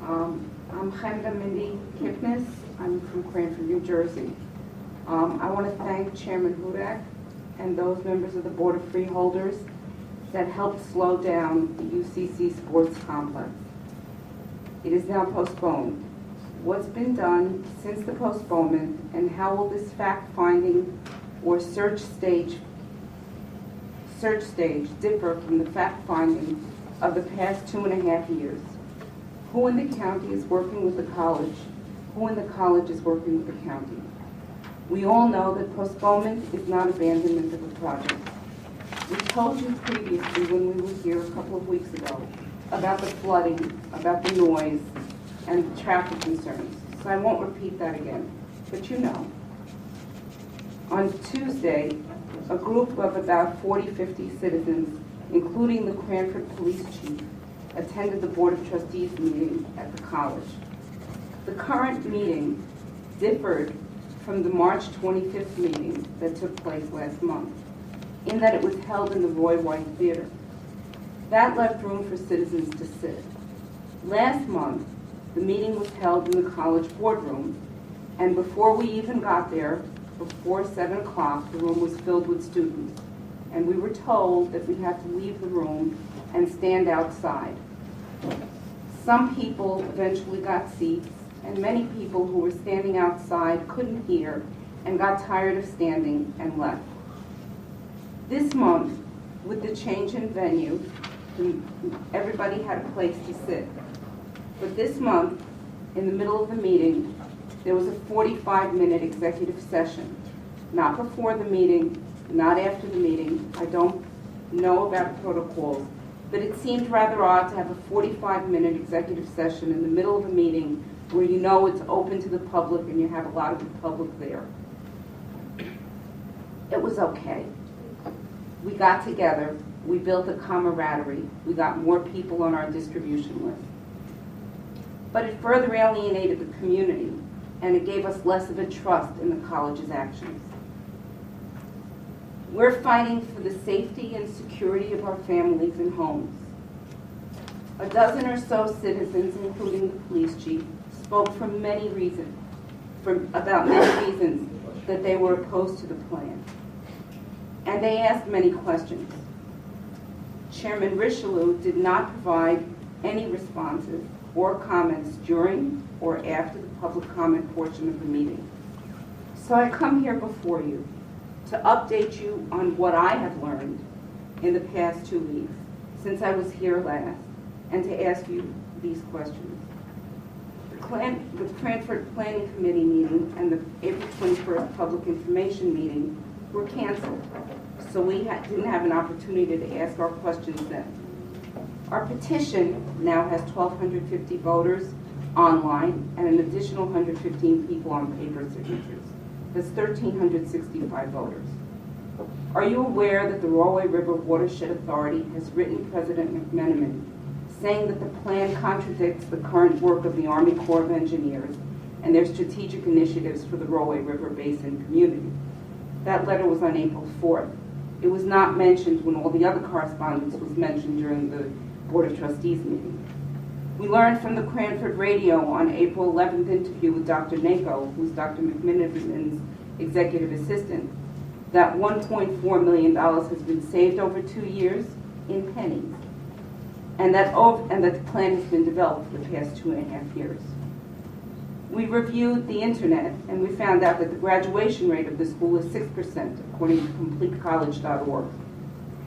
I'm Chemda Mindy Kipnis. I'm from Cranford, New Jersey. I want to thank Chairman Hudak and those members of the Board of Freeholders that helped slow down the UCC Sports Complex. It is now postponed. What's been done since the postponement, and how will this fact-finding or search stage differ from the fact-finding of the past 2.5 years? Who in the county is working with the college? Who in the college is working with the county? We all know that postponement is not abandonment of a project. We told you previously when we were here a couple of weeks ago about the flooding, about the noise, and the traffic concerns. So I won't repeat that again, but you know. On Tuesday, a group of about 40-50 citizens, including the Cranford Police Chief, attended the Board of Trustees meeting at the college. The current meeting differed from the March 25th meeting that took place last month, in that it was held in the Roy White Theater. That left room for citizens to sit. Last month, the meeting was held in the college boardroom, and before we even got there, before 7 o'clock, the room was filled with students, and we were told that we had to leave the room and stand outside. Some people eventually got seats, and many people who were standing outside couldn't hear and got tired of standing and left. This month, with the change in venue, everybody had a place to sit. But this month, in the middle of the meeting, there was a 45-minute executive session. Not before the meeting, not after the meeting. I don't know about protocols, but it seemed rather odd to have a 45-minute executive session in the middle of a meeting where you know it's open to the public and you have a lot of the public there. It was okay. We got together, we built a camaraderie, we got more people on our distribution list. But it further alienated the community, and it gave us less of a trust in the college's actions. We're fighting for the safety and security of our families and homes. A dozen or so citizens, including the police chief, spoke for many reasons, about many reasons that they were opposed to the plan. And they asked many questions. Chairman Richelieu did not provide any responses or comments during or after the public comment portion of the meeting. So I come here before you to update you on what I have learned in the past 2 weeks since I was here last, and to ask you these questions. The Cranford Planning Committee meeting and the April 21st public information meeting were canceled, so we didn't have an opportunity to ask our questions then. Our petition now has 1,250 voters online and an additional 115 people on paper signatures. That's 1,365 voters. Are you aware that the Roy River Watershed Authority has written President McMenamin saying that the plan contradicts the current work of the Army Corps of Engineers and their strategic initiatives for the Roy River Basin community? That letter was on April 4th. It was not mentioned when all the other correspondence was mentioned during the Board of Trustees meeting. We learned from the Cranford Radio on April 11th interview with Dr. Naco, who's Dr. McMenamin's executive assistant, that $1.4 million has been saved over 2 years in pennies, and that the plan has been developed for the past 2.5 years. We reviewed the internet, and we found out that the graduation rate of the school is 6%, according to CompleteCollege.org.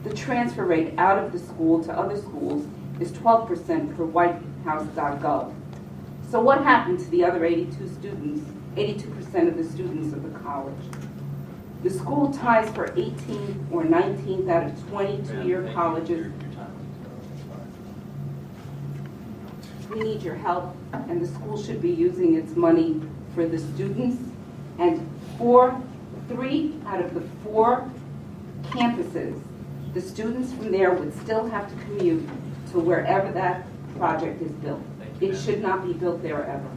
The transfer rate out of the school to other schools is 12% per whitehouse.gov. So what happened to the other 82% of the students of the college? The school ties for 18th or 19th out of 22-year colleges. We need your help, and the school should be using its money for the students. And 3 out of the 4 campuses, the students from there would still have to commute to wherever that project is built. It should not be built there ever.